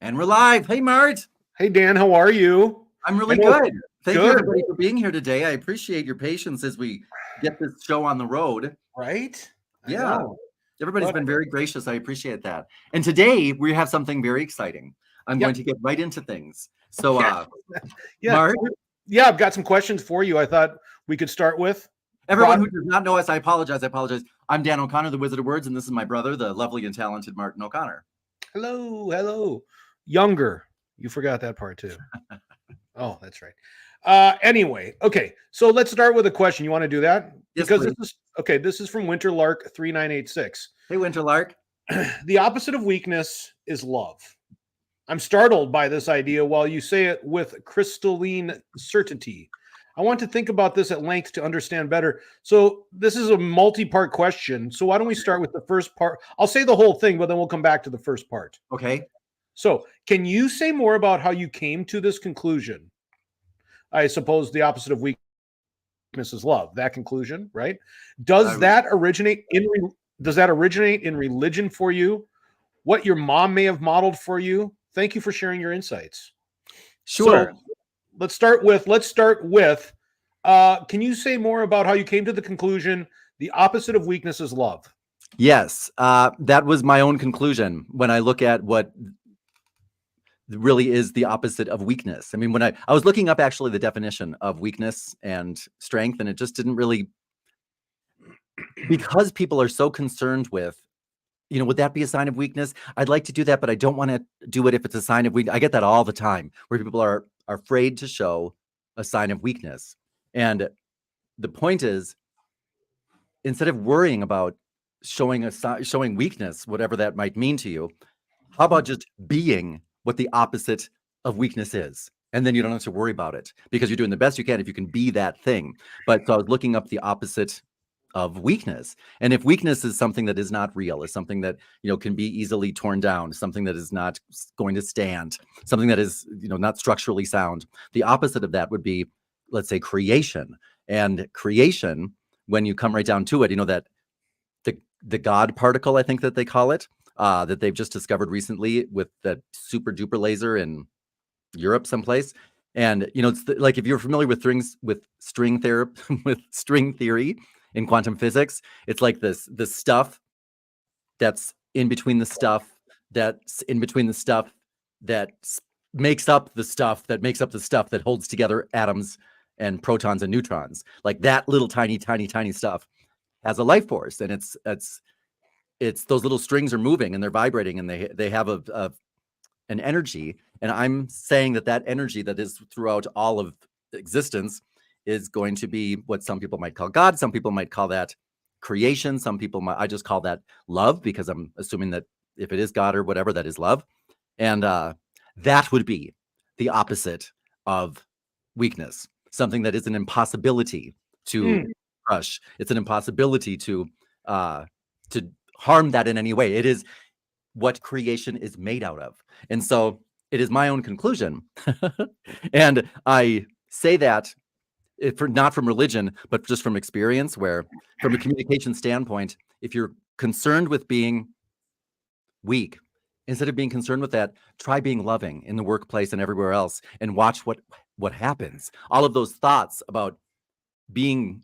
And we're live. Hey, Mart. Hey, Dan, how are you? I'm I really know, good. Thank you, good, everybody, for being here today. I appreciate your patience as we get this show on the road. right? I Yeah, know. everybody's But been very gracious. I appreciate that. And today we have something very exciting. I'm yeah, going to get right into things. So, yeah, yeah, Mart, yeah. I've got some questions for you. I thought we could start with. everyone Broad. who does not know us, I apologize. I apologize. I'm Dan O'Connor, the Wizard of Words, and this is my brother, the lovely and talented Martin O'Connor. Hello, hello. Younger. You forgot that part too. Oh, that's right. Anyway, okay. So let's start with a question. You want to do that? Yes, Because please. this is from Winterlark 3986. Hey, Winterlark. The opposite of weakness is love. I'm startled by this idea while you say it with crystalline certainty. I want to think about this at length to understand better. So, this is a multi part question. So, why don't we start with the first part? I'll say the whole thing, but then we'll come back to the first part. Okay. So, can you say more about how you came to this conclusion? I suppose the opposite of weakness is love. That conclusion, right? Does that originate in religion for you? What your mom may have modeled for you? Thank you for sharing your insights. Sure. So let's start with can you say more about how you came to the conclusion the opposite of weakness is love? Yes, that was my own conclusion when I look at what really is the opposite of weakness. I mean, when I was looking up actually the definition of weakness and strength, and it just didn't really, because people are so concerned with, would that be a sign of weakness? I'd like to do that, but I don't want to do it if it's a sign of weakness. I get that all the time where people are afraid to show a sign of weakness. And the point is, instead of worrying about showing weakness, whatever that might mean to you, how about just being what the opposite of weakness is? And then you don't have to worry about it because you're doing the best you can if you can be that thing. But so I was looking up the opposite of weakness. And if weakness is something that is not real, is something that, can be easily torn down, something that is not going to stand, something that is, not structurally sound, the opposite of that would be, let's say, creation. And creation, when you come right down to it, that the God particle, I think that they call it, that they've just discovered recently with that super duper laser in Europe someplace. And, it's like, if you're familiar with string theory in quantum physics, it's like this stuff that's in between the stuff that's in between the stuff that makes up the stuff that holds together atoms and protons and neutrons. Like that little tiny stuff has a life force, and it's those little strings are moving and they're vibrating and they have an energy. And I'm saying that energy that is throughout all of existence is going to be what some people might call God. Some people might call that creation. I just call that love, because I'm assuming that if it is God or whatever, that is love. And that would be the opposite of weakness, something that is an impossibility to crush. It's an impossibility to harm that in any way. It is what creation is made out of. And so it is my own conclusion. And I say that not from religion, but just from experience, where from a communication standpoint, if you're concerned with being weak, instead of being concerned with that, try being loving in the workplace and everywhere else, and watch what happens. All of those thoughts about being,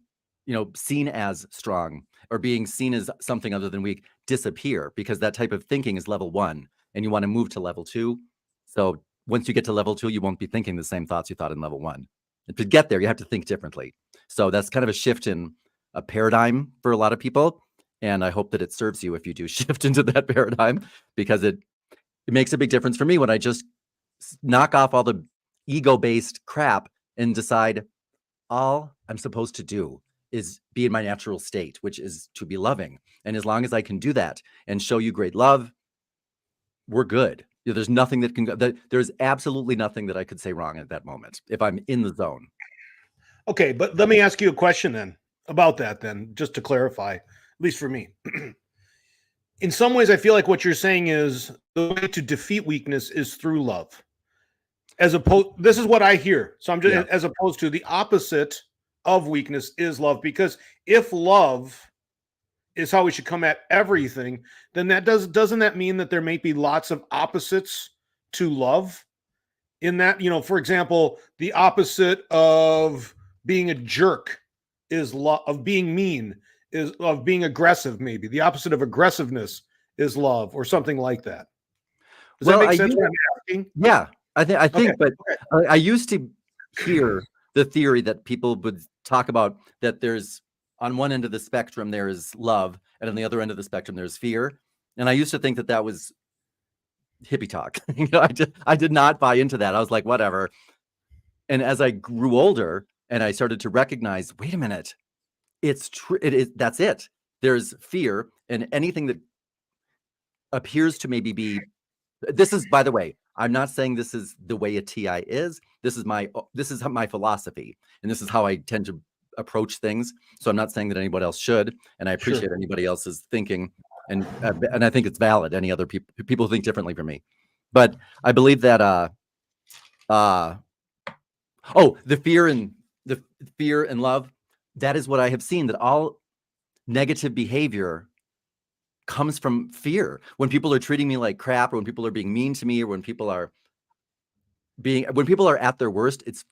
seen as strong or being seen as something other than weak disappear, because that type of thinking is level 1, and you want to move to level 2. So once you get to level 2, you won't be thinking the same thoughts you thought in level 1. And to get there, you have to think differently. So that's kind of a shift in a paradigm for a lot of people. And I hope that it serves you if you do shift into that paradigm, because it makes a big difference for me when I just knock off all the ego-based crap and decide all I'm supposed to do is be in my natural state, which is to be loving. And as long as I can do that and show you great love, we're good. There's nothing that can go. There's absolutely nothing that I could say wrong at that moment if I'm in the zone. Okay, but let me ask you a question then about that, then, just to clarify, at least for me. In some ways, I feel like what you're saying is the way to defeat weakness is through love. This is what I hear. So I'm just as opposed to the opposite of weakness is love, because if love is how we should come at everything, then doesn't that mean that there may be lots of opposites to love in that, for example, the opposite of being a jerk is love, of being mean is of being aggressive, maybe. The opposite of aggressiveness is love or something like that. Does that Well, make sense what I'm asking? yeah, I Okay. think, but I used to hear the theory that people would talk about that there's on one end of the spectrum there is love, and on the other end of the spectrum there's fear, and I used to think that that was hippie talk. I did not buy into that. I was like, whatever. And as I grew older and I started to recognize, wait a minute, it's true. It is. That's it. There's fear, and anything that appears to maybe be. This is, by the way, I'm not saying this is the way a TI is. This is my philosophy, and this is how I tend to approach things. So I'm not saying that anybody else should, and I appreciate anybody else's thinking, and I think it's valid. Any other people think differently from me, but I believe that the fear and love, that is what I have seen, that all negative behavior comes from fear. When people are treating me like crap, or when people are being mean to me, or when people are at their worst, it's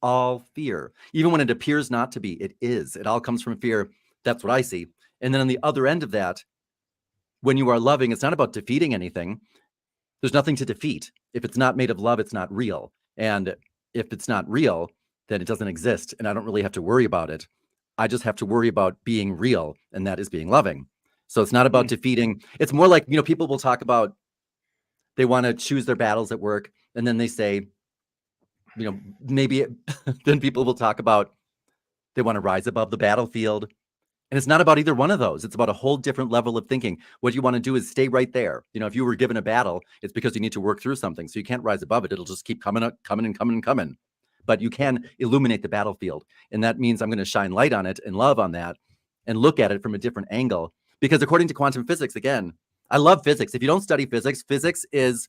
all fear. Even when it appears not to be, it is. It all comes from fear. That's what I see. And then on the other end of that, when you are loving, it's not about defeating anything. There's nothing to defeat. If it's not made of love, it's not real. And if it's not real, then it doesn't exist. And I don't really have to worry about it. I just have to worry about being real, and that is being loving. So it's not about defeating. It's more like, people will talk about they want to choose their battles at work, and then they say, maybe then people will talk about they want to rise above the battlefield. And it's not about either one of those. It's about a whole different level of thinking. What you want to do is stay right there. If you were given a battle, it's because you need to work through something. So you can't rise above it. It'll just keep coming up, coming and coming and coming. But you can illuminate the battlefield. And that means I'm going to shine light on it and love on that and look at it from a different angle. Because according to quantum physics, again, I love physics. If you don't study physics, physics is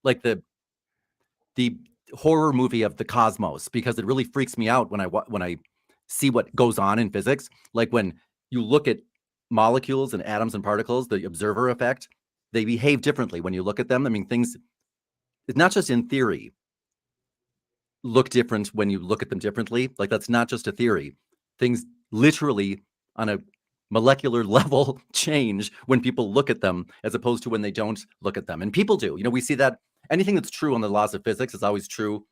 like the horror movie of the cosmos, because it really freaks me out when I see what goes on in physics. Like when you look at molecules and atoms and particles, the observer effect, they behave differently when you look at them. I mean, things, it's not just in theory, look different when you look at them differently. Like, that's not just a theory. Things literally on a molecular level change when people look at them, as opposed to when they don't look at them. And people do. We see that anything that's true on the laws of physics is always true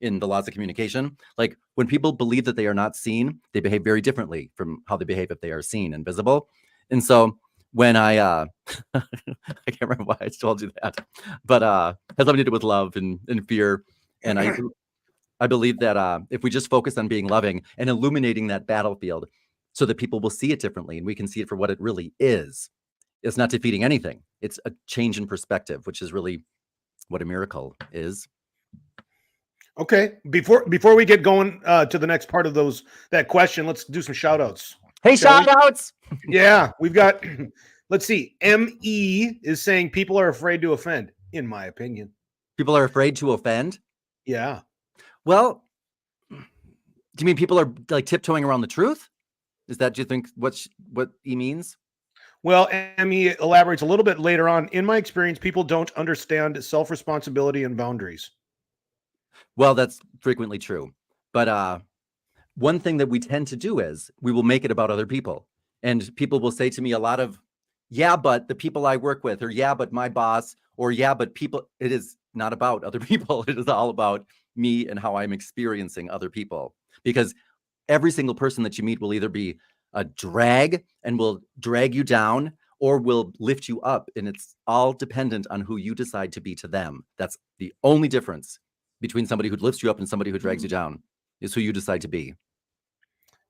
in the laws of communication. Like, when people believe that they are not seen, they behave very differently from how they behave if they are seen and visible. And so when I I can't remember why I told you that, but has something to do with love and fear. And I believe that if we just focus on being loving and illuminating that battlefield so that people will see it differently and we can see it for what it really is, it's not defeating anything. It's a change in perspective, which is really what a miracle is. Okay. Before we get going to the next part of that question, let's do some shout outs. Hey, shout outs. Yeah, we've got, let's see. ME is saying people are afraid to offend, in my opinion. People are afraid to offend? Yeah. Well, do you mean people are like tiptoeing around the truth? Is that, do you think, what he means? Well, ME elaborates a little bit later on. In my experience, people don't understand self-responsibility and boundaries. Well, that's frequently true. But one thing that we tend to do is we will make it about other people. And people will say to me a lot of, yeah, but the people I work with, or yeah, but my boss, or yeah, but people. It is not about other people. It is all about me and how I'm experiencing other people. Because every single person that you meet will either be a drag and will drag you down, or will lift you up. And it's all dependent on who you decide to be to them. That's the only difference between somebody who lifts you up and somebody who drags you down, is who you decide to be.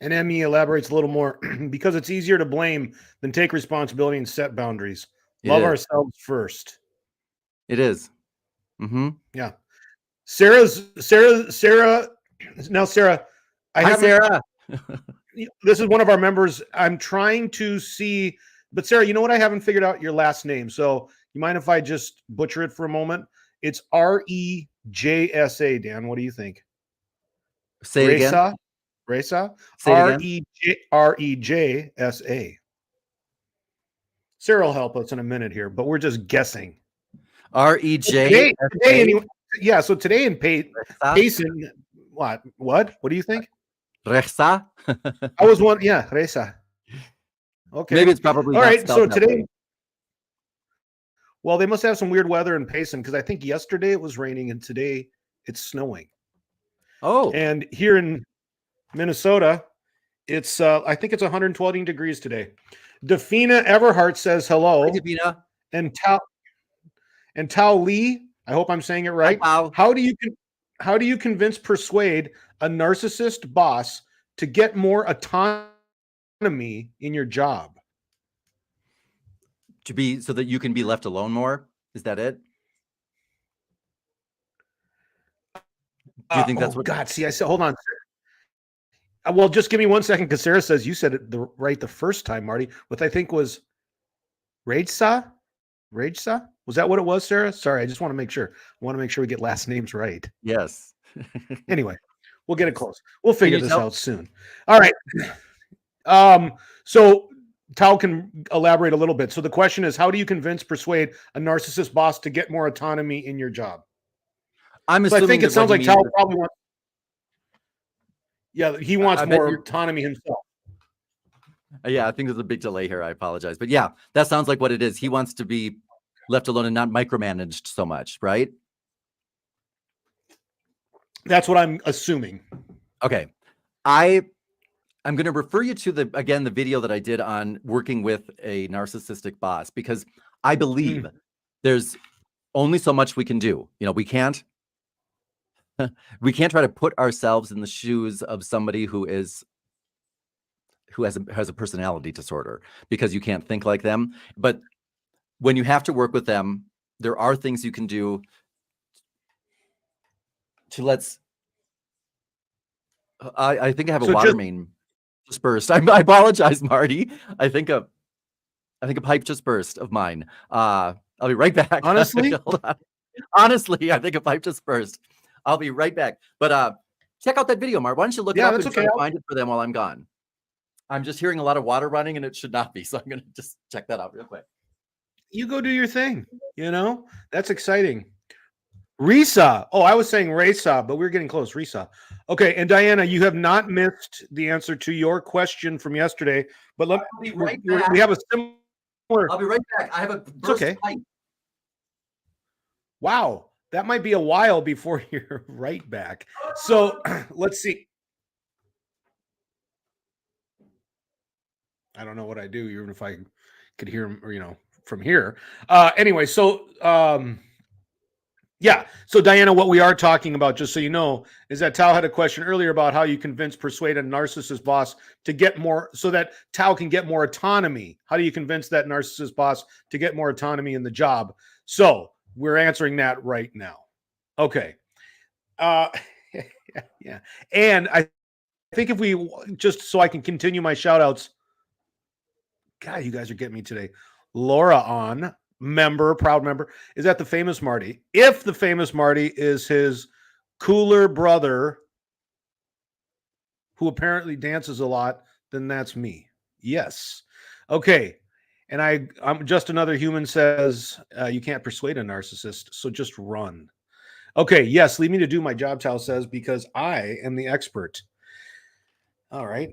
And ME elaborates a little more because it's easier to blame than take responsibility and set boundaries. Love ourselves first. It is. Mm-hmm. Yeah. Sarah. Now, Sarah. Hi, Sarah. This is one of our members. I'm trying to see, but Sarah, you know what? I haven't figured out your last name. So you mind if I just butcher it for a moment? It's REJSA. Dan, what do you think? Say it again. Reza? Say it again. REJSA. Sarah will help us in a minute here, but we're just guessing. REJ. Anyway, yeah. So today in Payson, what do you think? Reza. I was one. Yeah, Reza. Okay. Maybe it's probably All not right. So spelled that today, way. well, they must have some weird weather in Payson because I think yesterday it was raining and today it's snowing. Oh, And here in Minnesota, it's I think it's 112 degrees today. Defina Everhart says hello. hi, Davina. And Tao Lee, I hope I'm saying it right. Hi, Pao. How do you persuade a narcissist boss to get more autonomy in your job? To be so that you can be left alone more. Is that it? Do you think that's what? God, see, I said, hold on. Well, just give me 1 second because Sarah says you said it right the first time, Marty. What I think was Ragesa. Was that what it was, Sarah? Sorry, I just want to make sure. I want to make sure we get last names right. Yes. Anyway, we'll get it close. We'll figure this tell? out soon. All right. So Tao can elaborate a little bit. So the question is, how do you persuade a narcissist boss to get more autonomy in your job? I'm So I assuming think it that what sounds he like means Tao is- probably wants. Yeah, he wants I bet more you're- autonomy himself. Yeah, I think there's a big delay here. I apologize. But yeah, that sounds like what it is. He wants to be left alone and not micromanaged so much, right? That's what I'm assuming. Okay. I'm going to refer you to the video that I did on working with a narcissistic boss, because I believe there's only so much we can do. You know, we can't try to put ourselves in the shoes of somebody who has a personality disorder, because you can't think like them. But when you have to work with them, there are things you can do to I think I have a water main just burst. I apologize, Marty. I think a pipe just burst of mine. I'll be right back. Honestly? Hold on. Honestly, I think a pipe just burst. I'll be right back. But check out that video, Mark. Why don't you look it up and try to find it for them while I'm gone? I'm just hearing a lot of water running, and it should not be. So I'm going to just check that out real quick. You go do your thing. You know, that's exciting. Risa. Oh, I was saying Risa, but we're getting close. Risa. Okay, and Diana, you have not missed the answer to your question from yesterday. But we have a similar. I'll be right back. I have a burst pipe. Wow, that might be a while before you're right back. So let's see. I don't know what I do, even if I could hear him, or from here. Anyway, so yeah. So Diana, what we are talking about, just so you know, is that Tao had a question earlier about how you persuade a narcissist boss to get more, so that Tao can get more autonomy. How do you convince that narcissist boss to get more autonomy in the job? So we're answering that right now. Okay. Yeah. And I think if we just, so I can continue my shout outs. God, you guys are getting me today. Laura on. Proud member, is that the famous Marty? If the famous Marty is his cooler brother who apparently dances a lot, then that's me. Yes. Okay. And I'm just another human says you can't persuade a narcissist, so just run. Okay. Yes. Leave me to do my job, Tal says, because I am the expert. All right.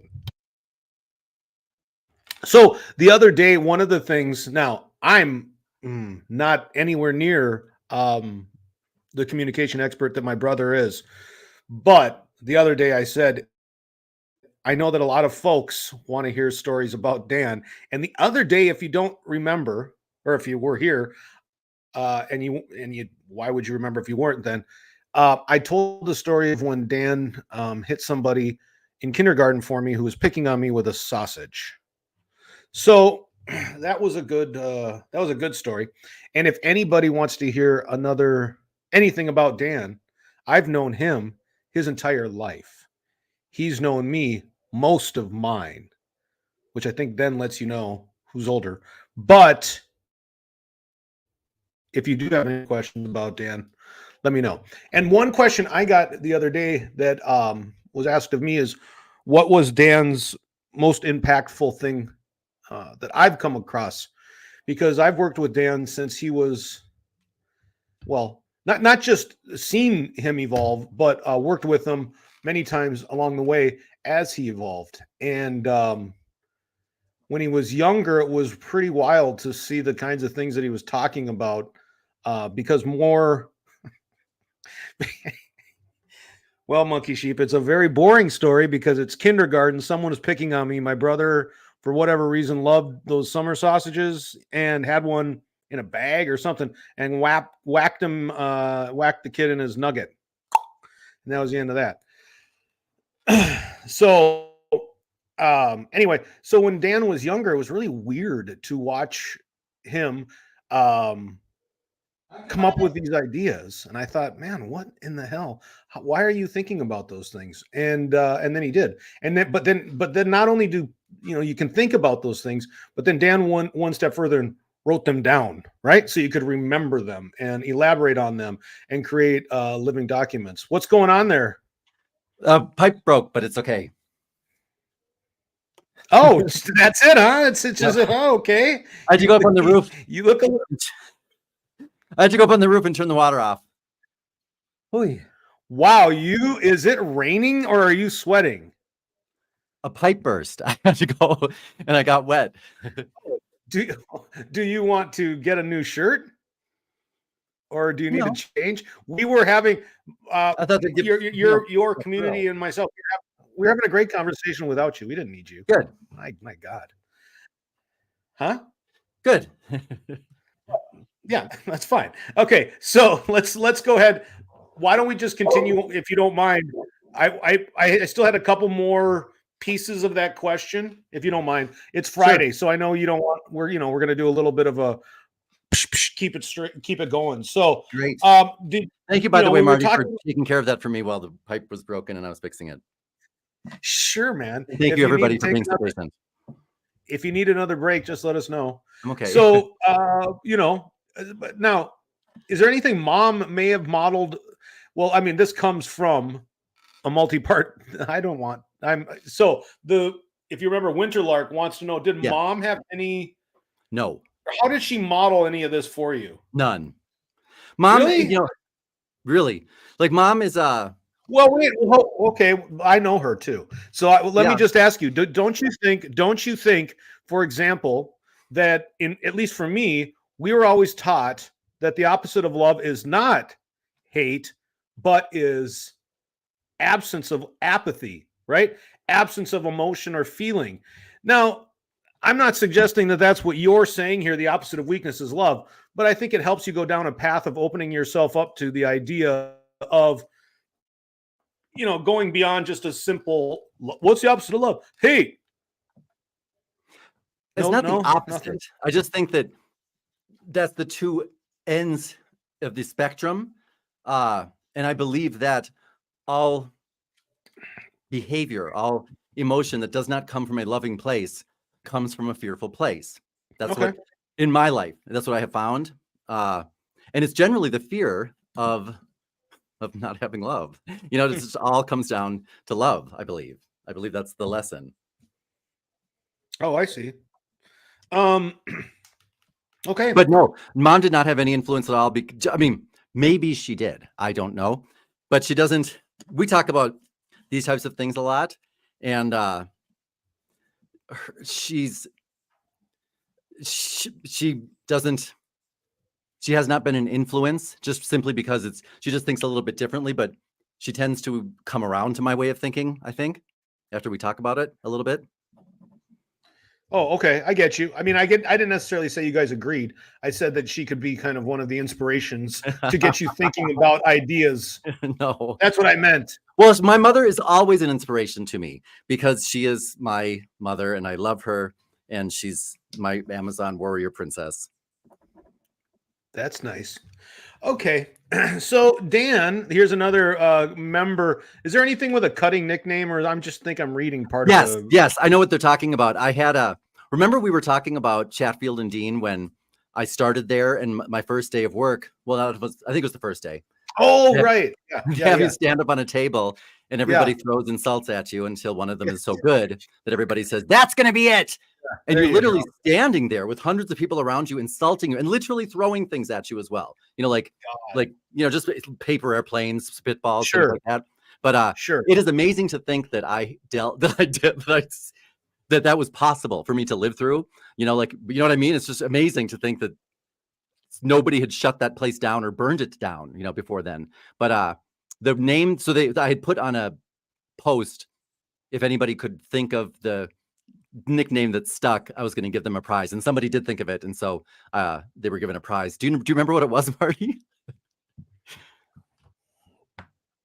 So the other day, one of the things, now I'm not anywhere near the communication expert that my brother is. But the other day I said, I know that a lot of folks want to hear stories about Dan. And the other day, if you don't remember, or if you were here, and you, why would you remember if you weren't then? I told the story of when Dan hit somebody in kindergarten for me who was picking on me with a sausage. So that was a good story. And if anybody wants to hear anything about Dan, I've known him his entire life. He's known me most of mine, which I think then lets you know who's older. But if you do have any questions about Dan, let me know. And one question I got the other day that was asked of me is, what was Dan's most impactful thing that I've come across? Because I've worked with Dan since he was well, not just seen him evolve, but worked with him many times along the way as he evolved. And when he was younger, it was pretty wild to see the kinds of things that he was talking about, because more. Well, Monkey Sheep, it's a very boring story because it's kindergarten. Someone is picking on me. My brother, for whatever reason, loved those summer sausages and had one in a bag or something and whacked the kid in his nugget. And that was the end of that. So, anyway, so when Dan was younger, it was really weird to watch him come up with these ideas. And I thought, man, what in the hell? Why are you thinking about those things? And then he did. And then, but then not only do, you can think about those things, but then Dan went one step further and wrote them down, right? So you could remember them and elaborate on them and create living documents. What's going on there? Pipe broke, but it's okay. Oh, that's it, huh? It's just, oh, okay. I had to go up on the roof. You look a little... I had to go up on the roof and turn the water off. Oy. Wow, is it raining or are you sweating? A pipe burst. I had to go and I got wet. Do you want to get a new shirt? Or do you need to change? We were having I thought your community and myself, we're having a great conversation without you. We didn't need you. Good. My God. Huh? Good. Yeah, that's fine. Okay, so let's go ahead. Why don't we just continue, if you don't mind? I still had a couple more pieces of that question, if you don't mind. It's Friday, sure. So I know you don't want. We're going to do a little bit of a keep it straight, keep it going. So great. Thank you, by the way, Marty, for taking care of that for me while the pipe was broken and I was fixing it. Sure, man. Thank you, everybody, for being so patient. If you need another break, just let us know. I'm okay. So, but now, is there anything Mom may have modeled? Well, I mean, this comes from a multi-part. If you remember, Winterlark wants to know, did Mom have any? No. How did she model any of this for you? None. Mom, really? Really, like Mom is Well, wait. Okay, I know her too. So let me just ask you: Don't you think, for example, that at least for me, we were always taught that the opposite of love is not hate, but is absence of apathy, right? Absence of emotion or feeling. Now, I'm not suggesting that that's what you're saying here. The opposite of weakness is love, but I think it helps you go down a path of opening yourself up to the idea of, going beyond just a simple, what's the opposite of love? Hate. It's not the opposite. Nothing. I just think that that's the two ends of the spectrum. And I believe that all behavior, all emotion that does not come from a loving place comes from a fearful place. That's what in my life, that's what I have found. And it's generally the fear of not having love. This just all comes down to love, I believe. I believe that's the lesson. Oh, I see. Okay. But no, Mom did not have any influence at all. I mean, maybe she did. I don't know. But she doesn't. We talk about these types of things a lot. And she has not been an influence just simply because she just thinks a little bit differently, but she tends to come around to my way of thinking, I think, after we talk about it a little bit. Oh, okay. I get you. I mean, I didn't necessarily say you guys agreed. I said that she could be kind of one of the inspirations to get you thinking about ideas. No. That's what I meant. Well, my mother is always an inspiration to me because she is my mother and I love her and she's my Amazon warrior princess. That's nice. Okay. So Dan, here's another member. Is there anything with a cutting nickname, or I'm reading part of Yes, I know what they're talking about. Remember we were talking about Chatfield and Dean when I started there and my first day of work. Well, I think it was the first day. Oh, They right. Yeah, yeah, have you yeah. stand up on a table and Yeah, everybody throws insults at you until one of them is so good that everybody says, "That's going to be it." And there you're you go. literally standing there with hundreds of people around you, insulting you and literally throwing things at you as well. God. Just paper airplanes, spitballs, things Sure, like that. But sure. it is amazing to think that I dealt that I did that was possible for me to live through. You know what I mean? It's just amazing to think that nobody had shut that place down or burned it down, before then. But the name, so I had put on a post, if anybody could think of the nickname that stuck, I was going to give them a prize, and somebody did think of it, and so they were given a prize. Do you remember what it was, Marty?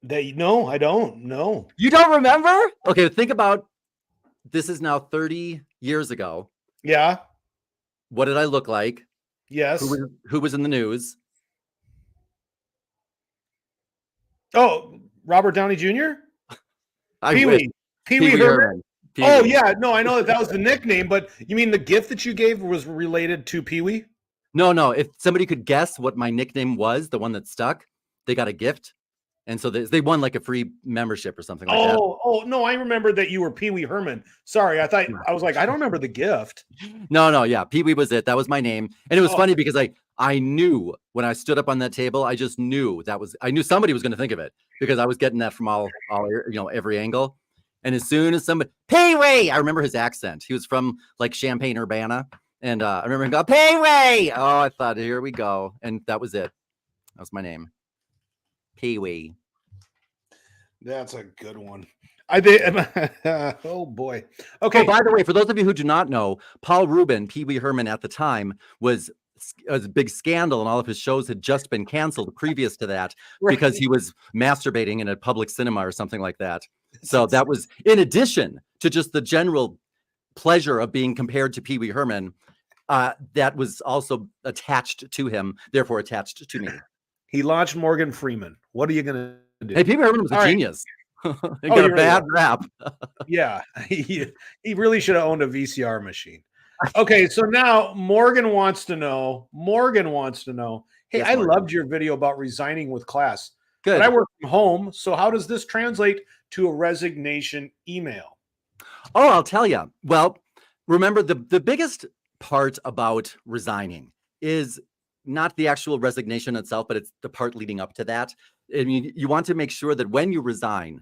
No, I don't. No. You don't remember? Okay, think about this. Is now 30 years ago. Yeah. What did I look like? Yes. Who was in the news? Oh, Robert Downey Jr. I Pee wish. Wee. Pee Wee Wee Herman. Herman. Oh Pee-wee. yeah, no, I know that was the nickname, but you mean the gift that you gave was related to Pee Wee? No. If somebody could guess what my nickname was, the one that stuck, they got a gift. And so they won like a free membership or something like that. Oh no, I remember that you were Pee Wee Herman. Sorry, I was like, I don't remember the gift. No, yeah. Pee Wee was it. That was my name. And it was Oh, funny because I knew when I stood up on that table, I just knew I knew somebody was going to think of it because I was getting that from all every angle. And as soon as somebody, Pee Wee, I remember his accent. He was from like Champaign, Urbana. And I remember him go, Pee Wee. Oh, I thought, here we go. And that was it. That was my name. Pee Wee. that's a good one. I did. Oh boy. Okay. Oh, by the way, for those of you who do not know, Paul Rubin, Pee Wee Herman at the time, was a big scandal, and all of his shows had just been canceled previous to that because he was masturbating in a public cinema or something like that. So that was in addition to just the general pleasure of being compared to Pee Wee Herman. That was also attached to him, therefore attached to me. He launched Morgan Freeman. What are you gonna do? Hey, Pee Wee Herman was a genius. He got a really bad was. rap. Yeah, he really should have owned a VCR machine. Okay, so now Morgan wants to know. Hey, Yes, I Morgan. loved your video about resigning with class. Good. But I work from home, so how does this translate to a resignation email? Oh, I'll tell you. Well, remember the biggest part about resigning is not the actual resignation itself, but it's the part leading up to that. I mean, you want to make sure that when you resign,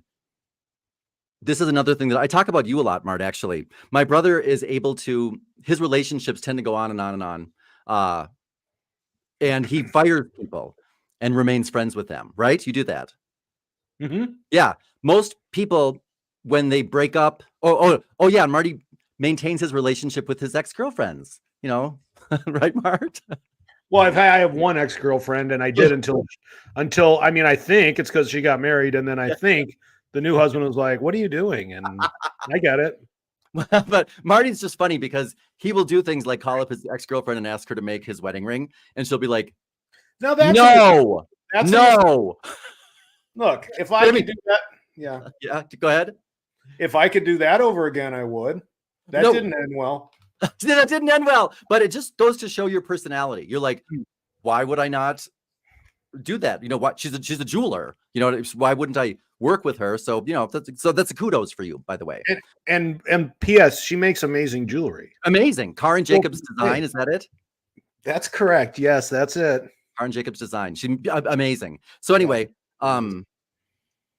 this is another thing that I talk about you a lot, Mart, actually. My brother is able to, his relationships tend to go on and on and on. And he fires people and remains friends with them, right? You do that. Mm-hmm. Yeah. Most people, when they break up, oh yeah, and Marty maintains his relationship with his ex-girlfriends, right, Mart? Well, I have one ex-girlfriend, and I did until I mean, I think it's because she got married, and then I think the new husband was like, "What are you doing?" And I get it. But Marty's just funny because he will do things like call up his ex-girlfriend and ask her to make his wedding ring, and she'll be like, Now that's "No, that's no." Look, if I could do that, yeah. Yeah, go ahead. If I could do that over again, I would. That No. didn't end well. That didn't end well, but it just goes to show your personality. You're like, why would I not do that? You know what? She's a jeweler. Why wouldn't I work with her? So that's a kudos for you, by the way. And P.S. She makes amazing jewelry. Amazing. Karen Jacobs Design, is that it? That's correct. Yes, that's it. Karen Jacobs Design. She's amazing. So anyway,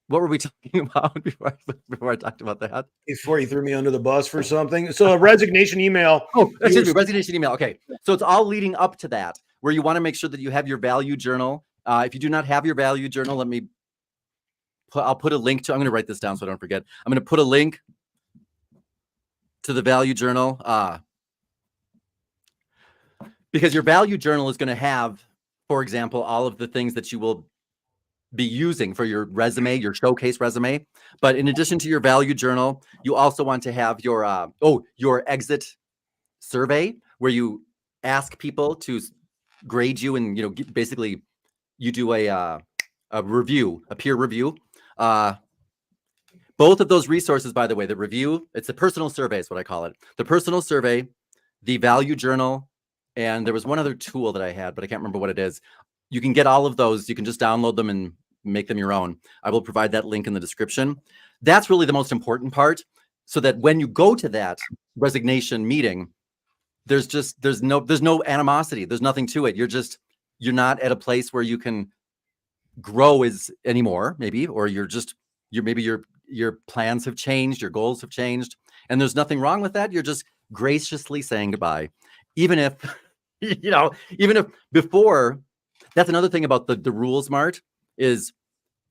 what were we talking about before I talked about that? Before you threw me under the bus for something. So a resignation email. Oh, excuse me, resignation email. Okay. So it's all leading up to that, where you want to make sure that you have your value journal. If you do not have your value journal, I'll put a link to, I'm going to write this down so I don't forget. I'm going to put a link to the value journal because your value journal is going to have, for example, all of the things that you will be using for your resume, your showcase resume. But in addition to your value journal, you also want to have your exit survey, where you ask people to grade you, and basically you do a review, a peer review. Both of those resources, by the way, the review, it's a personal survey is what I call it. The personal survey, the value journal, and there was one other tool that I had, but I can't remember what it is. You can get all of those. You can just download them and make them your own. I will provide that link in the description. That's really the most important part, so that when you go to that resignation meeting, there's no animosity. There's nothing to it. You're not at a place where you can grow anymore, maybe, or your plans have changed, your goals have changed, and there's nothing wrong with that. You're just graciously saying goodbye, even if even if before. That's another thing about the rules, Mart, is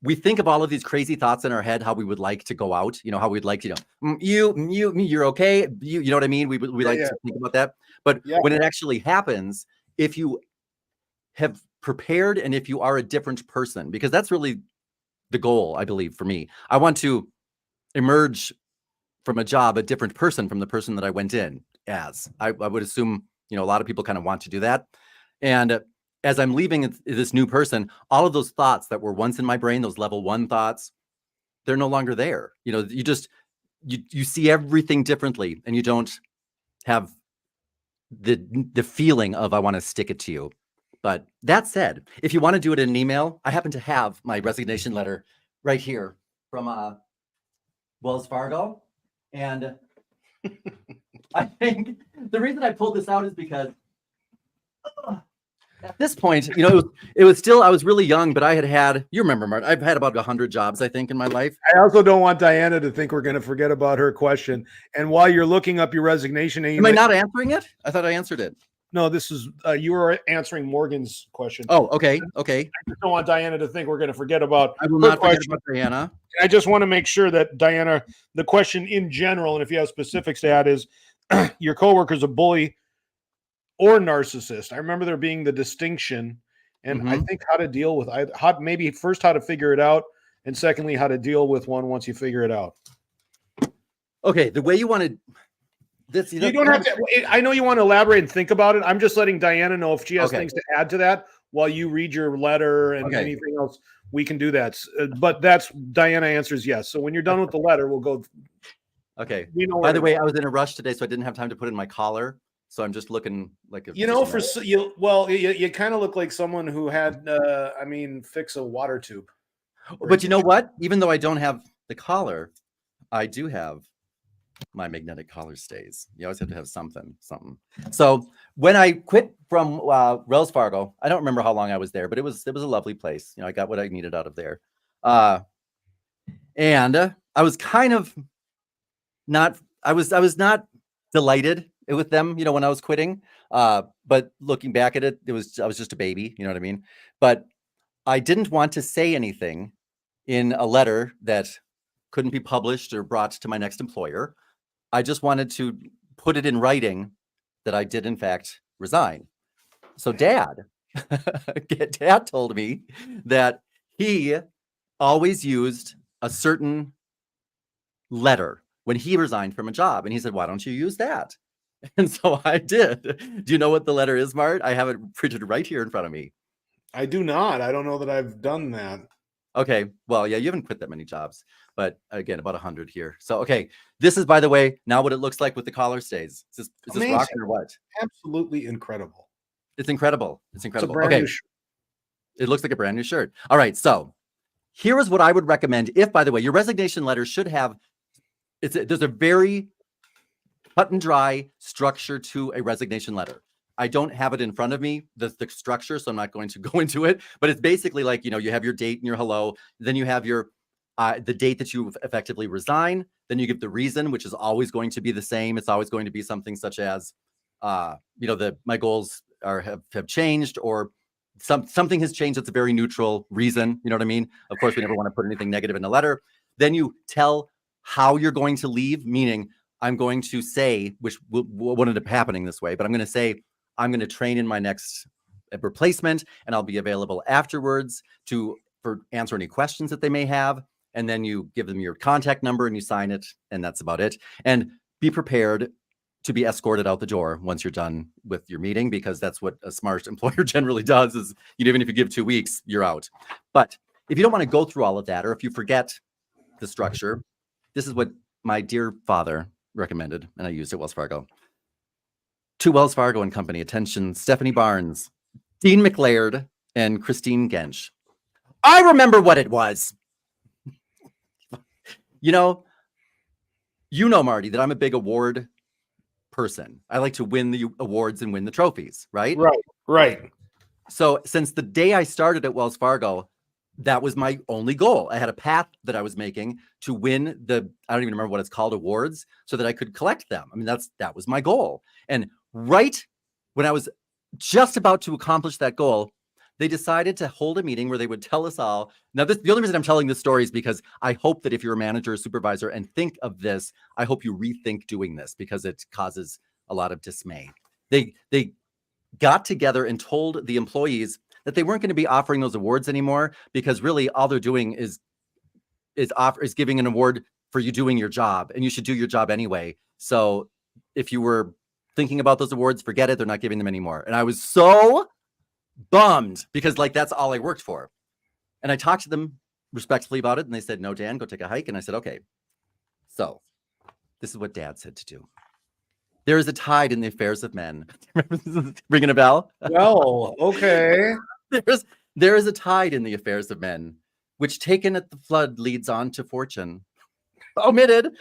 we think of all of these crazy thoughts in our head, how we would like to go out, how we'd like to, you're okay. You know what I mean? We like to think about that. But when it actually happens, if you have prepared and if you are a different person, because that's really the goal, I believe, for me. I want to emerge from a job a different person from the person that I went in as. I would assume, a lot of people kind of want to do that. And as I'm leaving this new person, all of those thoughts that were once in my brain, those level 1 thoughts, they're no longer there. You see everything differently, and you don't have the feeling of, I want to stick it to you. But that said, if you want to do it in an email, I happen to have my resignation letter right here from Wells Fargo. And I think the reason I pulled this out is because at this point, it was still, I was really young, but I had, you remember, Mart, I've had about 100 jobs, I think, in my life. I also don't want Diana to think we're going to forget about her question. And while you're looking up your resignation, am I not answering it? I thought I answered it. No, this is, you were answering Morgan's question. Oh, okay. I just don't want Diana to think we're going to forget about I will not forget about Diana. I just want to make sure that, Diana, the question in general, and if you have specifics to add, is your coworker's a bully or narcissist. I remember there being the distinction, and I think how to deal with maybe first how to figure it out, and secondly how to deal with one once you figure it out. Okay, the way you want to this, you don't have to. I know you want to elaborate and think about it. I'm just letting Diana know if she has things to add to that while you read your letter and anything else. We can do that, but that's Diana answers yes. So when you're done with the letter, we'll go. Okay. By the way, I was in a rush today, so I didn't have time to put in my collar. So I'm just looking like you kind of look like someone who had, fix a water tube. But you know what? Even though I don't have the collar, I do have my magnetic collar stays. You always have to have something. So when I quit from Wells Fargo, I don't remember how long I was there, but it was a lovely place. I got what I needed out of there. And I was kind of not, I was not delighted with them, when I was quitting. But looking back at it, I was just a baby, you know what I mean? But I didn't want to say anything in a letter that couldn't be published or brought to my next employer. I just wanted to put it in writing that I did in fact resign. So Dad told me that he always used a certain letter when he resigned from a job. And he said, why don't you use that? And so I did. Do you know what the letter is, Mart? I have it printed right here in front of me. I do not. I don't know that I've done that. Okay. Well, yeah, you haven't quit that many jobs, but again, about 100 here. So, okay. This is, by the way, now what it looks like with the collar stays. Is this rocking or what? Absolutely incredible. It's incredible. It's incredible. It's a brand new shirt. It looks like a brand new shirt. All right. So here is what I would recommend. If, by the way, your resignation letter should have, there's a very cut and dry structure to a resignation letter. I don't have it in front of me, the structure, so I'm not going to go into it. But it's basically like, you have your date and your hello. Then you have your the date that you effectively resign. Then you give the reason, which is always going to be the same. It's always going to be something such as, my goals have changed, or something has changed. It's a very neutral reason. You know what I mean? Of course, we never want to put anything negative in the letter. Then you tell how you're going to leave, meaning I'm going to say, which won't end up happening this way, but I'm going to say, I'm going to train in my next replacement, and I'll be available afterwards for answer any questions that they may have. And then you give them your contact number and you sign it, and that's about it. And be prepared to be escorted out the door once you're done with your meeting, because that's what a smart employer generally does. Is even if you give 2 weeks, you're out. But if you don't want to go through all of that, or if you forget the structure, this is what my dear father recommended, and I used at Wells Fargo. To Wells Fargo and Company, attention, Stephanie Barnes, Dean McLaird, and Christine Gensch. I remember what it was. You know, Marty, that I'm a big award person. I like to win the awards and win the trophies, right? Right. So since the day I started at Wells Fargo, that was my only goal. I had a path that I was making to win the, I don't even remember what it's called, awards, so that I could collect them. I mean, that was my goal. And right when I was just about to accomplish that goal, they decided to hold a meeting where they would tell us all. Now, the only reason I'm telling this story is because I hope that if you're a manager or supervisor and think of this, I hope you rethink doing this, because it causes a lot of dismay. They got together and told the employees that they weren't going to be offering those awards anymore, because really all they're doing is giving an award for you doing your job, and you should do your job anyway. So if you were thinking about those awards, forget it. They're not giving them anymore. And I was so bummed, because like that's all I worked for. And I talked to them respectfully about it, and they said, "No, Dan, go take a hike." And I said, "Okay." So this is what Dad said to do. There is a tide in the affairs of men. Ringing a bell? Well, okay. There is a tide in the affairs of men, which taken at the flood leads on to fortune. Omitted,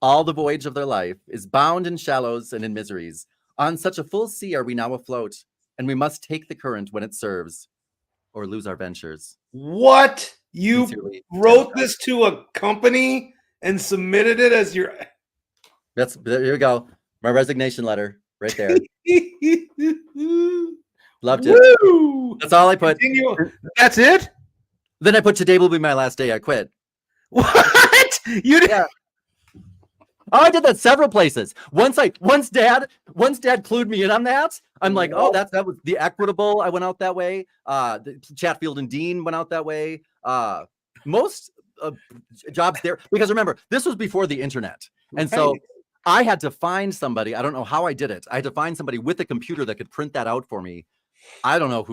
all the voyage of their life is bound in shallows and in miseries. On such a full sea are we now afloat, and we must take the current when it serves, or lose our ventures. What? You Sincerely, wrote this to a company and submitted it as your... There you go. My resignation letter right there. Loved it. Woo! That's all I put. Continue. That's it? Then I put, "Today will be my last day. I quit." What? You did? Yeah. Oh, I did that several places. Once Dad clued me in on that. I'm like, oh, that was the Equitable. I went out that way. The Chatfield and Dean went out that way. Most jobs there, because remember, this was before the internet, and so I had to find somebody. I don't know how I did it. I had to find somebody with a computer that could print that out for me. I don't know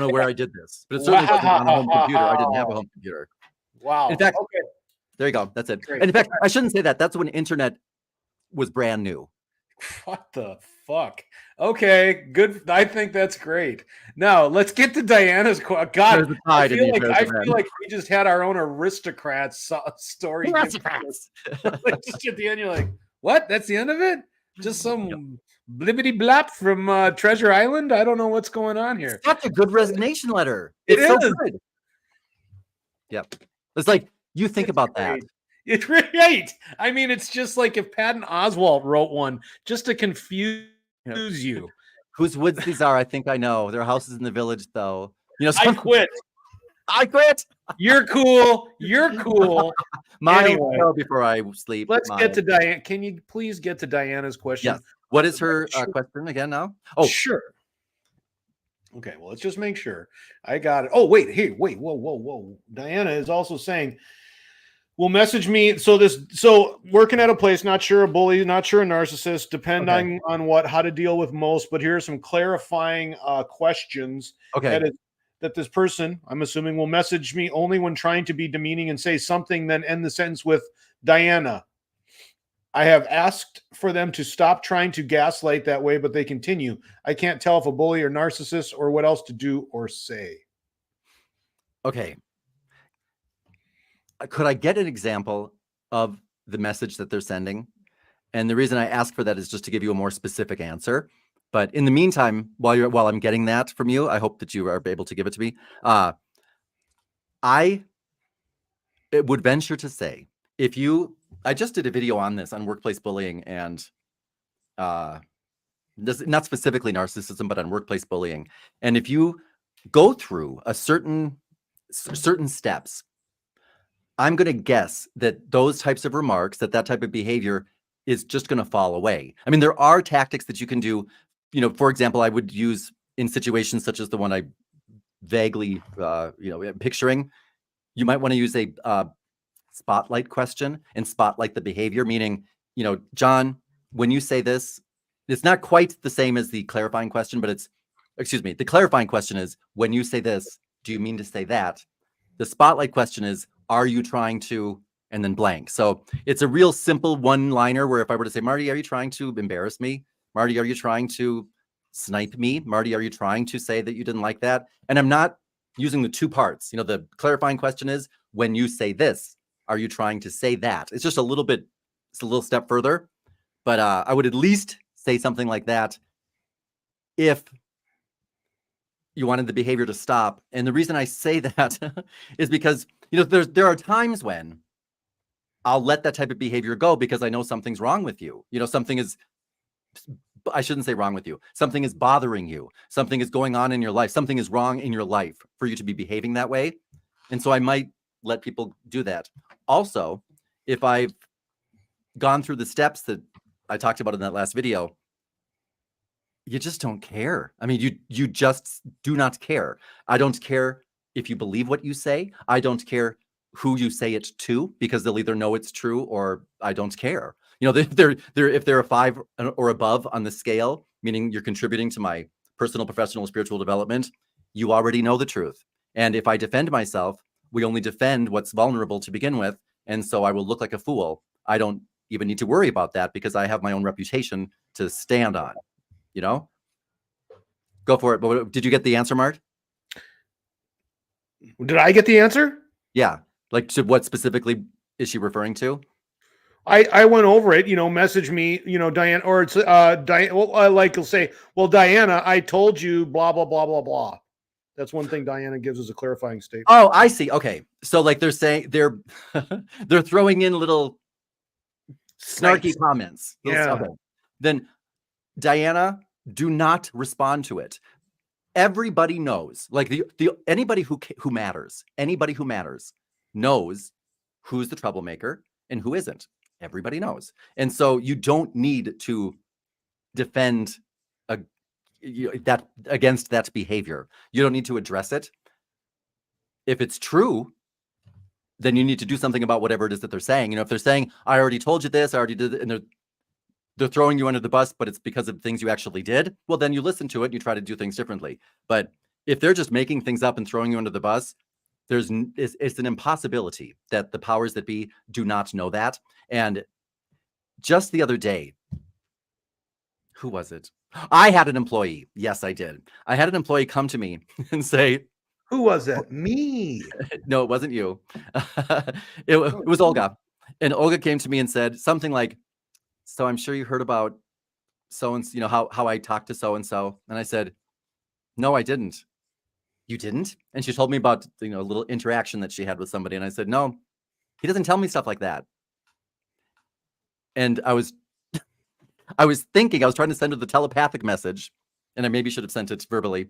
where I did this, but it certainly wasn't on a home computer. I didn't have a home computer. Wow. In fact, there you go. That's it. Great. And in fact, I shouldn't say that. That's when internet was brand new. What the fuck? Okay, good. I think that's great. Now let's get to Diana's God, I feel like we just had our own aristocrats story. Aristocrats. Like just at the end, you're like, what? That's the end of it? Just some blibbity blap from Treasure Island? I don't know what's going on here. That's a good resignation letter. It's so good. Yep. It's like, you think about that. It's great. I mean, it's just like if Patton Oswalt wrote one just to confuse you. Whose woods these are, I think I know. There are houses in the village, though. I quit. I quit. You're cool. Monty, anyway, before I sleep. Let's get to Diane. Can you please get to Diana's question? Yes. What is her question again now? Oh, sure. Okay, well, let's just make sure. I got it. Oh, wait. Whoa. Diana is also saying, will message me. So working at a place, not sure a bully, not sure a narcissist, depending on how to deal with most. But here are some clarifying questions. Okay. That this person, I'm assuming, will message me only when trying to be demeaning and say something, then end the sentence with, "Diana, I have asked for them to stop trying to gaslight that way, but they continue. I can't tell if a bully or narcissist or what else to do or say." Okay. Could I get an example of the message that they're sending? And the reason I ask for that is just to give you a more specific answer. But in the meantime, while I'm getting that from you, I hope that you are able to give it to me. I would venture to say, I just did a video on this, on workplace bullying, and not specifically narcissism, but on workplace bullying. And if you go through certain steps, I'm going to guess that those types of remarks, that type of behavior is just going to fall away. I mean, there are tactics that you can do. For example, I would use in situations such as the one I vaguely, picturing. You might want to use a spotlight question and spotlight the behavior, meaning, John, when you say this, it's not quite the same as the clarifying question, but the clarifying question is, when you say this, do you mean to say that? The spotlight question is, are you trying to, and then blank. So it's a real simple one-liner where if I were to say, "Marty, are you trying to embarrass me? Marty, are you trying to snipe me? Marty, are you trying to say that you didn't like that?" And I'm not using the two parts. The clarifying question is, when you say this, are you trying to say that? It's just a little step further, but I would at least say something like that if you wanted the behavior to stop. And the reason I say that is because, there are times when I'll let that type of behavior go because I know something's wrong with you. I shouldn't say wrong with you. Something is bothering you. Something is going on in your life. Something is wrong in your life for you to be behaving that way. And so I might let people do that. Also, if I've gone through the steps that I talked about in that last video, you just don't care. I mean, you just do not care. I don't care if you believe what you say. I don't care who you say it to, because they'll either know it's true or I don't care. If they're a 5 or above on the scale, meaning you're contributing to my personal, professional, spiritual development, you already know the truth. And if I defend myself, we only defend what's vulnerable to begin with. And so I will look like a fool. I don't even need to worry about that because I have my own reputation to stand on. Go for it. But did you get the answer, Mart? Did I get the answer? Yeah. Like, to what specifically is she referring to? I went over it, message me, Diana, or it's Diana. Well, like, he'll say, well, Diana, I told you, blah, blah, blah, blah, blah. That's one thing Diana gives as a clarifying statement. Oh, I see. Okay. So like they're saying they're throwing in little snarky comments. Yeah. Okay. Then Diana, do not respond to it. Everybody knows, like anybody who matters knows who's the troublemaker and who isn't. Everybody knows. And so you don't need to defend that against that behavior. You don't need to address it. If it's true, then you need to do something about whatever it is that they're saying. If they're saying, I already told you this, I already did it, and they're throwing you under the bus, but it's because of things you actually did, well, then you listen to it and you try to do things differently. But if they're just making things up and throwing you under the bus, it's an impossibility that the powers that be do not know that. And just the other day, who was it? I had an employee. Yes, I did. I had an employee come to me and say, who was that? Me. No, it wasn't you. It was Olga. And Olga came to me and said something like, so I'm sure you heard about so-and-so, how I talked to so-and-so. And I said, no, I didn't. You didn't? And she told me about, a little interaction that she had with somebody. And I said, no, he doesn't tell me stuff like that. And I was thinking, I was trying to send her the telepathic message, and I maybe should have sent it verbally.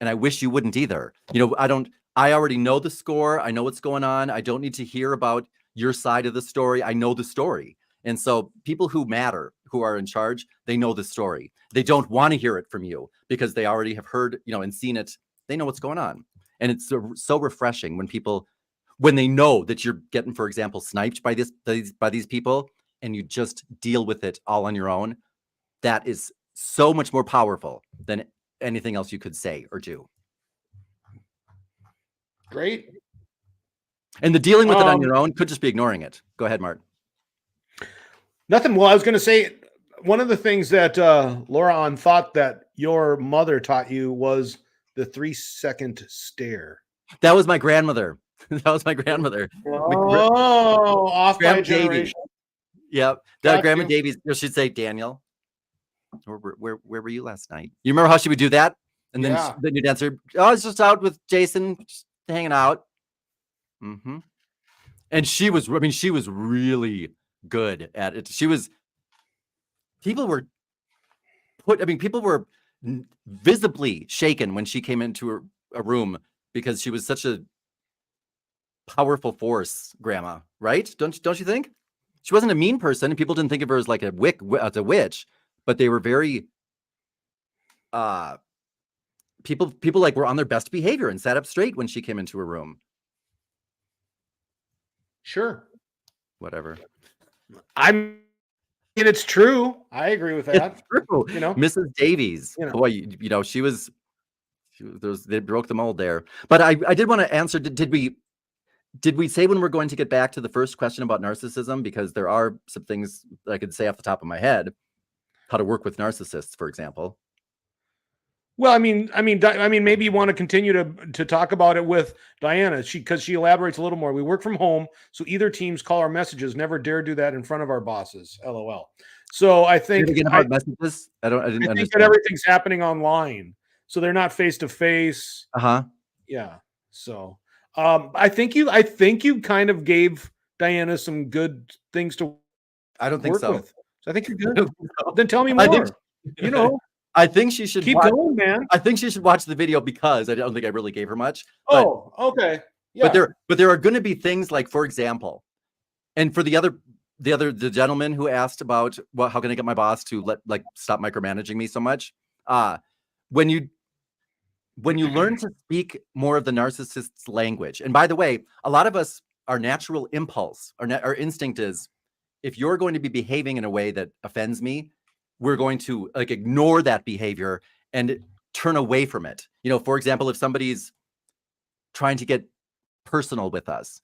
And I wish you wouldn't either. I already know the score. I know what's going on. I don't need to hear about your side of the story. I know the story. And so people who matter, who are in charge, they know the story. They don't want to hear it from you because they already have heard, and seen it. They know what's going on. And it's so refreshing when they know that you're getting, for example, sniped by these people, and you just deal with it all on your own. That is so much more powerful than anything else you could say or do. Great. And the dealing with it on your own could just be ignoring it. Go ahead, Martin. Nothing. Well, I was going to say, one of the things that Laura thought that your mother taught you was the 3-second stare. That was my grandmother. Off by generation. Yep. Grandma Davies, she'd say, Daniel, where were you last night? You remember how she would do that? And then, then you'd answer, oh, I was just out with Jason, just hanging out. Mm-hmm. And she was really good at it. People were visibly shaken when she came into a room because she was such a powerful force, Grandma, right? Don't you think? She wasn't a mean person, and people didn't think of her as like a witch, but they were very people like were on their best behavior and sat up straight when she came into a room. Sure. Whatever. It's true. I agree with that. It's true. Mrs. Davies. Boy, they broke the mold there. But I did want to answer. Did we say when we're going to get back to the first question about narcissism? Because there are some things that I could say off the top of my head, how to work with narcissists, for example. Well, maybe you want to continue to talk about it with Diana. Because she elaborates a little more. We work from home, so either teams call our messages. Never dare do that in front of our bosses. LOL. So I think about messages. I didn't I think understand. that everything's happening online, so they're not face to face. Yeah. So I think you kind of gave Diana some good things to I don't think work so. with. So I think you're good. Then tell me more. I think she should keep going, man. I think she should watch the video because I don't think I really gave her much. Oh, okay. Yeah. But there are going to be things like, for example, and for the gentleman who asked about how can I get my boss to stop micromanaging me so much? When you learn to speak more of the narcissist's language, and by the way, a lot of us, our natural impulse, our instinct is, if you're going to be behaving in a way that offends me, we're going to ignore that behavior and turn away from it. For example, if somebody's trying to get personal with us,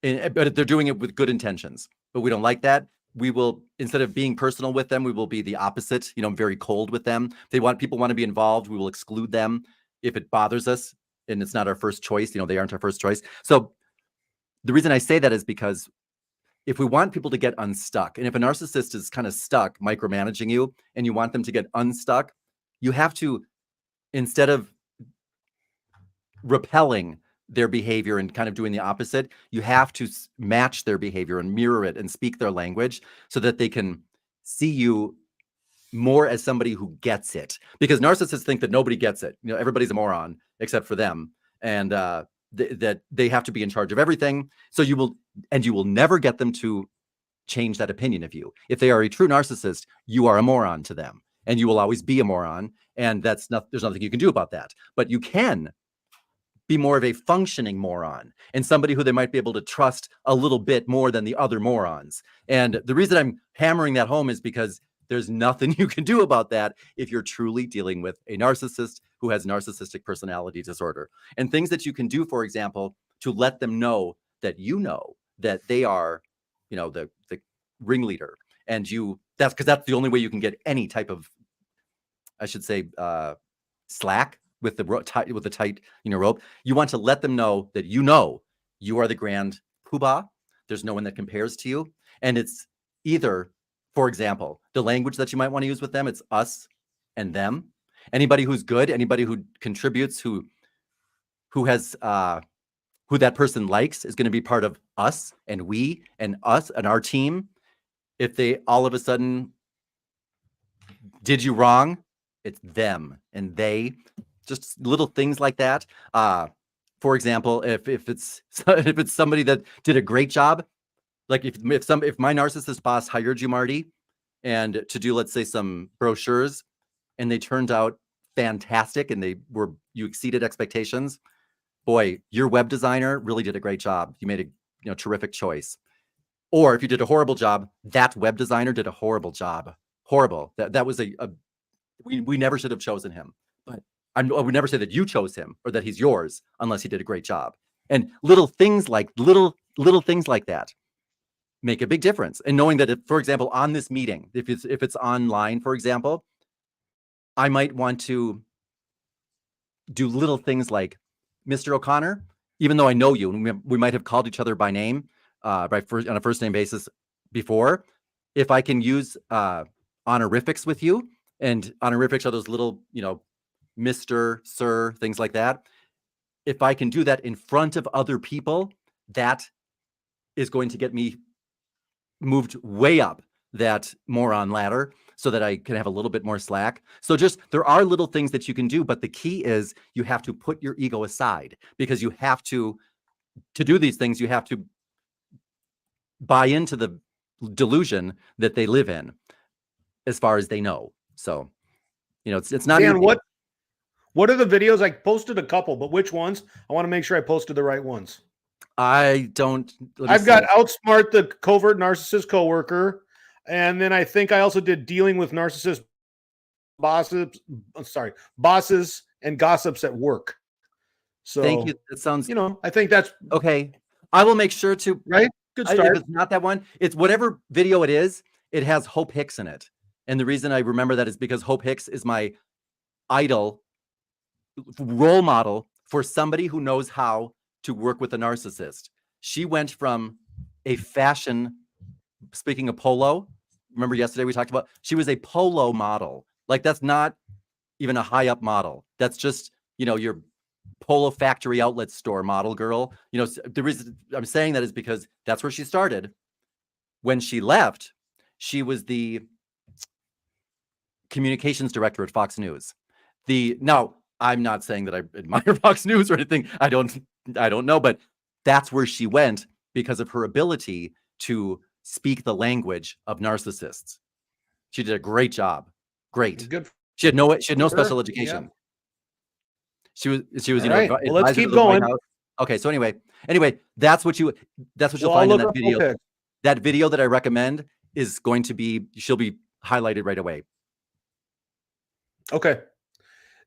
but they're doing it with good intentions, but we don't like that, we will, instead of being personal with them, we will be the opposite, very cold with them. People want to be involved, we will exclude them if it bothers us and it's not our first choice. They aren't our first choice. So the reason I say that is because if we want people to get unstuck, and if a narcissist is kind of stuck micromanaging you and you want them to get unstuck, you have to, instead of repelling their behavior and kind of doing the opposite, you have to match their behavior and mirror it and speak their language so that they can see you more as somebody who gets it. Because narcissists think that nobody gets it. Everybody's a moron except for them. And that they have to be in charge of everything. So you will never get them to change that opinion of you. If they are a true narcissist, you are a moron to them, and you will always be a moron. And there's nothing you can do about that. But you can be more of a functioning moron and somebody who they might be able to trust a little bit more than the other morons. And the reason I'm hammering that home is because there's nothing you can do about that if you're truly dealing with a narcissist who has narcissistic personality disorder. And things that you can do, for example, to let them know that that they are, the ringleader, and that's because that's the only way you can get any type of, I should say, slack with the tight rope. You want to let them know that you are the grand poobah. There's no one that compares to you, and it's either, for example, the language that you might want to use with them, it's us and them. Anybody who's good, anybody who contributes, who has who that person likes is going to be part of us and we and us and our team. If they all of a sudden did you wrong, it's them and they. Just little things like that. For example, if it's somebody that did a great job, like if my narcissist boss hired you, Marty, and to do, let's say, some brochures, and they turned out fantastic and you exceeded expectations, boy, your web designer really did a great job. You made a terrific choice. Or if you did a horrible job, that web designer did a horrible job. Horrible. That was we never should have chosen him. But I would never say that you chose him or that he's yours unless he did a great job. And little things like that make a big difference. And knowing that, if, for example, on this meeting, if it's online, for example, I might want to do little things like, Mr. O'Connor, even though I know you, and we might have called each other by name, on a first name basis before, if I can use honorifics with you, and honorifics are those little, Mr., Sir, things like that. If I can do that in front of other people, that is going to get me moved way up that moron ladder so that I can have a little bit more slack. So there are little things that you can do, but the key is you have to put your ego aside, because you have to do these things, you have to buy into the delusion that they live in as far as they know. So, it's not. Dan, what are the videos? I posted a couple, but which ones? I want to make sure I posted the right ones. I've got outsmart the covert narcissist coworker, and then I think I also did dealing with narcissist bosses and gossips at work. So thank you. That sounds. I think that's okay. I will make sure to. Right. Good start. If it's not that one, it's whatever video it is. It has Hope Hicks in it, and the reason I remember that is because Hope Hicks is my idol, role model for somebody who knows how to work with a narcissist. She went from a fashion, speaking of polo, remember yesterday we talked about, she was a polo model. Like, that's not even a high up model. That's just, your polo factory outlet store model girl. The reason I'm saying that is because that's where she started. When she left, she was the communications director at Fox News. Now, I'm not saying that I admire Fox News or anything. I don't know, but that's where she went because of her ability to speak the language of narcissists. She did a great job. Great. Good. She had no special education. Yeah. She was, right. advisor let's keep to the White going. House. Okay, so anyway, that's what you'll find in that video. Okay. That video that I recommend is going to be, she'll be highlighted right away. Okay.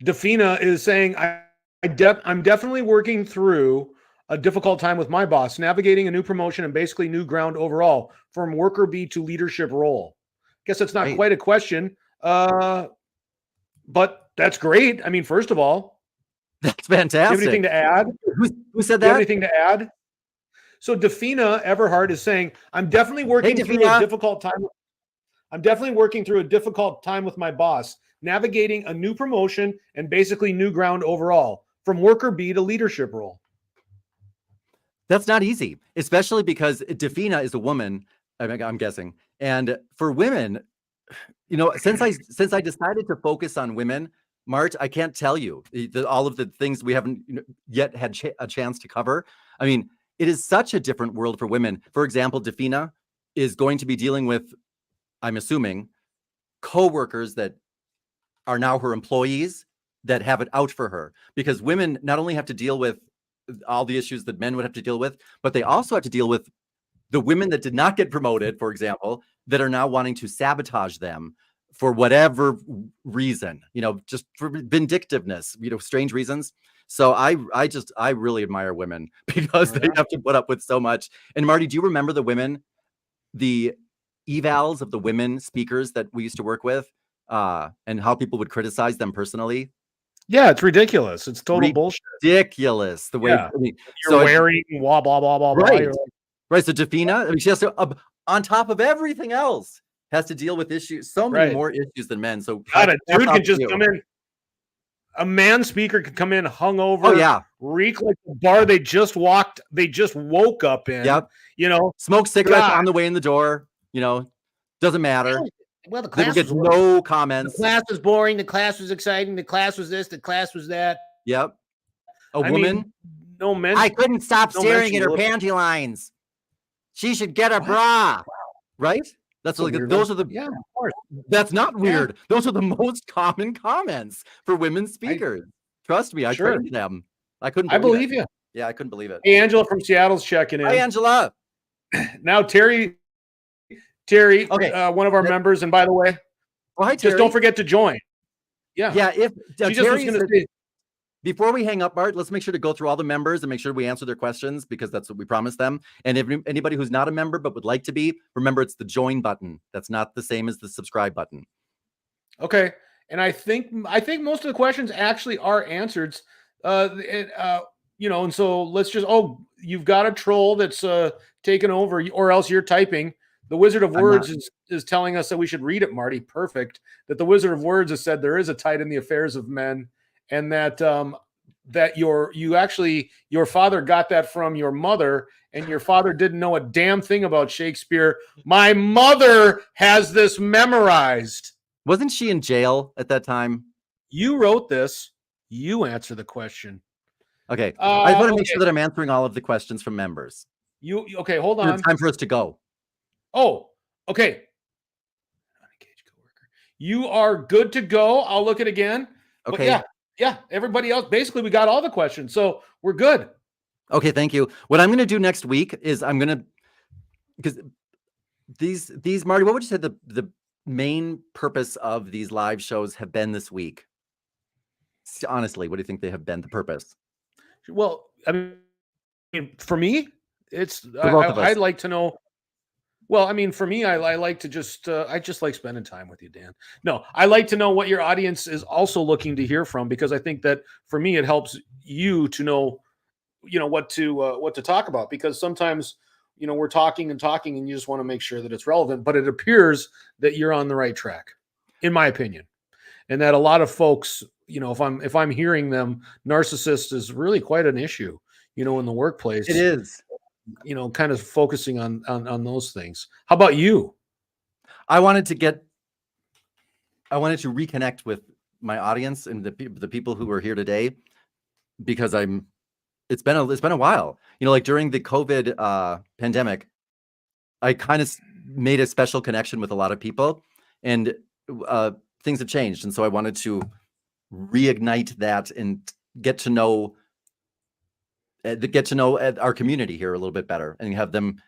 Defina is saying, I'm definitely working through a difficult time with my boss, navigating a new promotion and basically new ground overall from worker bee to leadership role. Guess that's not quite a question, but that's great. I mean, first of all, that's fantastic. Do you have anything to add? Who said that? Do you have anything to add? So Defina Everhart is saying, I'm definitely working through a difficult time. I'm definitely working through a difficult time with my boss, navigating a new promotion and basically new ground overall from worker bee to leadership role. That's not easy, especially because Defina is a woman, I'm guessing. And for women, since I decided to focus on women, Mart, I can't tell you all of the things we haven't yet had a chance to cover. I mean, it is such a different world for women. For example, Defina is going to be dealing with, I'm assuming, co-workers that are now her employees that have it out for her, because women not only have to deal with all the issues that men would have to deal with, but they also have to deal with the women that did not get promoted, for example, that are now wanting to sabotage them for whatever reason, just for vindictiveness, strange reasons. So I really admire women because they have to put up with so much. And Marty, do you remember the evals of the women speakers that we used to work with, and how people would criticize them personally? Yeah, it's ridiculous. It's total bullshit. Ridiculous the way you're wearing blah blah blah blah blah. Right. So Defina, she has to, on top of everything else, has to deal with issues, so many more issues than men. So God, a dude can just come in. A man speaker could come in hungover. Oh yeah, reek like the bar they just woke up in. Yep. Smoke cigarettes on the way in the door. Doesn't matter. Well, the class was no comments. The class was boring. The class was exciting. The class was this. The class was that. Yep. A woman. No men. I couldn't stop staring at her panty lines. She should get a bra. Right? That's like those are the. Yeah, of course. That's not weird. Yeah. Those are the most common comments for women speakers. Trust me, I trained them. I couldn't. I believe you. Yeah, I couldn't believe it. Hey, Angela from Seattle's checking in. Hi, Angela. Now, Terry, okay. One of our members, and by the way, hi, just don't forget to join. Yeah. If she just was going to say. Before we hang up, Bart, let's make sure to go through all the members and make sure we answer their questions, because that's what we promised them. And if anybody who's not a member but would like to be, remember it's the join button. That's not the same as the subscribe button. Okay. And I think most of the questions actually are answered. And so let's just, you've got a troll that's taken over, or else you're typing. The Wizard of Words is telling us that we should read it, Marty. Perfect. That the Wizard of Words has said there is a tide in the affairs of men. And that your father got that from your mother, and your father didn't know a damn thing about Shakespeare. My mother has this memorized. Wasn't she in jail at that time? You wrote this. You answer the question. Okay. I just want to make sure that I'm answering all of the questions from members. Okay, hold on. It's time for us to go. Oh, okay. Unengaged coworker. You are good to go. I'll look at it again. Okay. But yeah, everybody else, basically we got all the questions, so we're good. Okay, thank you. What I'm going to do next week is because these Marty, what would you say the main purpose of these live shows have been this week? Honestly, what do you think they have been, the purpose? Well, I mean, for me, it's I'd like to know. Well, I mean, for me, I like to just I just like spending time with you, Dan. No, I like to know what your audience is also looking to hear from, because I think that for me it helps you to know, what to talk about, because sometimes we're talking and talking and you just want to make sure that it's relevant, but it appears that you're on the right track, in my opinion, and that a lot of folks, if I'm hearing them, narcissist is really quite an issue, in the workplace, It is. kind of focusing on those things. How about you? I wanted to reconnect with my audience and the people who are here today, because it's been a while. Like during the COVID pandemic, I kind of made a special connection with a lot of people, and things have changed. And so I wanted to reignite that and get to know our community here a little bit better, and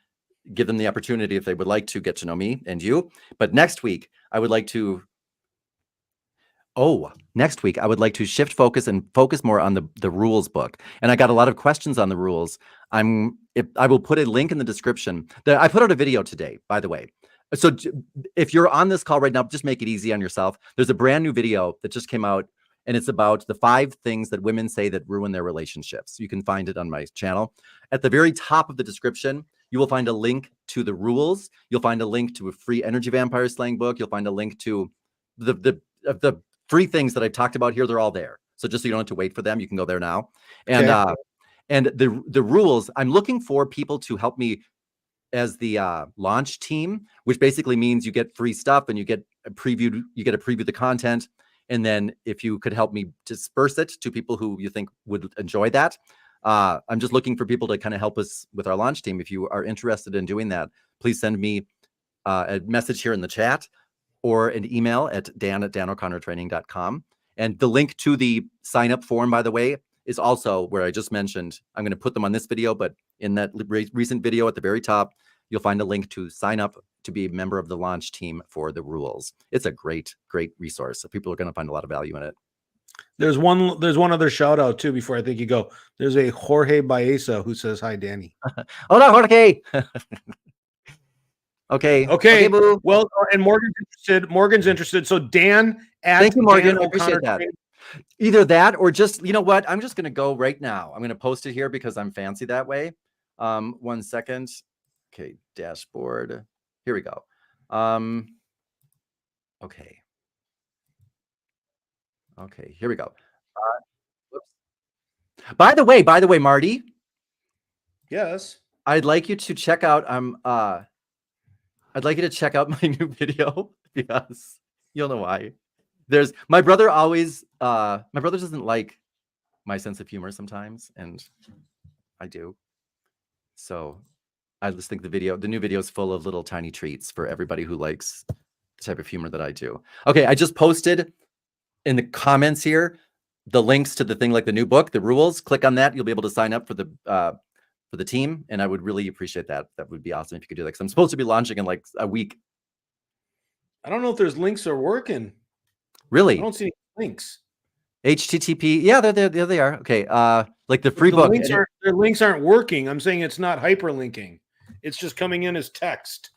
give them the opportunity, if they would like to, get to know me and you. But next week, I would like to shift focus and focus more on the rules book. And I got a lot of questions on the rules. I will put a link in the description. I put out a video today, by the way. So if you're on this call right now, just make it easy on yourself. There's a brand new video that just came out, and it's about the 5 things that women say that ruin their relationships. You can find it on my channel. At the very top of the description, you will find a link to the rules. You'll find a link to a free energy vampire slang book. You'll find a link to the free things that I've talked about here. They're all there. So just so you don't have to wait for them, you can go there now. And Okay. and the rules, I'm looking for people to help me as the launch team, which basically means you get free stuff and you get to preview the content. And then if you could help me disperse it to people who you think would enjoy that. I'm just looking for people to kind of help us with our launch team. If you are interested in doing that, please send me a message here in the chat, or an email at dan@danoconnor.training.com. And the link to the sign up form, by the way, is also where I just mentioned. I'm going to put them on this video, but in that recent video at the very top, you'll find a link to sign up to be a member of the launch team for the rules. It's a great, great resource. So people are going to find a lot of value in it. There's one other shout out too before I think you go. There's a Jorge Baeza who says hi, Danny. Hola, Jorge. Okay, boo. Well, and Morgan's interested. So Dan at Thank you, Morgan. Dan I appreciate O'Connor that. Either that, or just, you know what? I'm just going to go right now. I'm going to post it here because I'm fancy that way. 1 second. Okay, dashboard. Here we go. Okay. Okay, here we go. Whoops. By the way, Marty, Yes. I'd like you to check out I'd like you to check out my new video, because you'll know why. My brother doesn't like my sense of humor sometimes, and I do. So I just think the new video is full of little tiny treats for everybody who likes the type of humor that I do. Okay, I just posted in the comments here the links to the thing, like the new book, the rules. Click on that. You'll be able to sign up for the team, and I would really appreciate that. That would be awesome if you could do that, because I'm supposed to be launching in like a week. I don't know if there's links are working. Really? I don't see any links. HTTP. Yeah, there they are. Okay. Like the free The book. their links aren't working. I'm saying it's not hyperlinking. It's just coming in as text.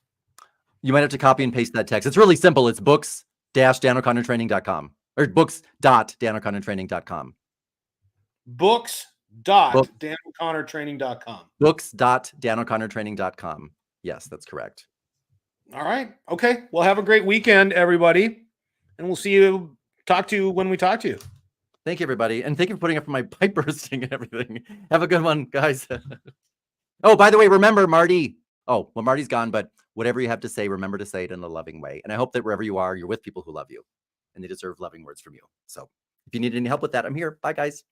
You might have to copy and paste that text. It's really simple. It's books-danoconnor.training.com or books.danoconnor.training.com. Books.danoconnor.training.com. Books.danoconnor.training.com. Yes, that's correct. All right. Okay. Well, have a great weekend, everybody. And we'll talk to you when we talk to you. Thank you, everybody. And thank you for putting up for my pipe bursting and everything. Have a good one, guys. Oh, by the way, remember, Marty. Oh, well, Marty's gone, but whatever you have to say, remember to say it in a loving way. And I hope that wherever you are, you're with people who love you, and they deserve loving words from you. So if you need any help with that, I'm here. Bye, guys.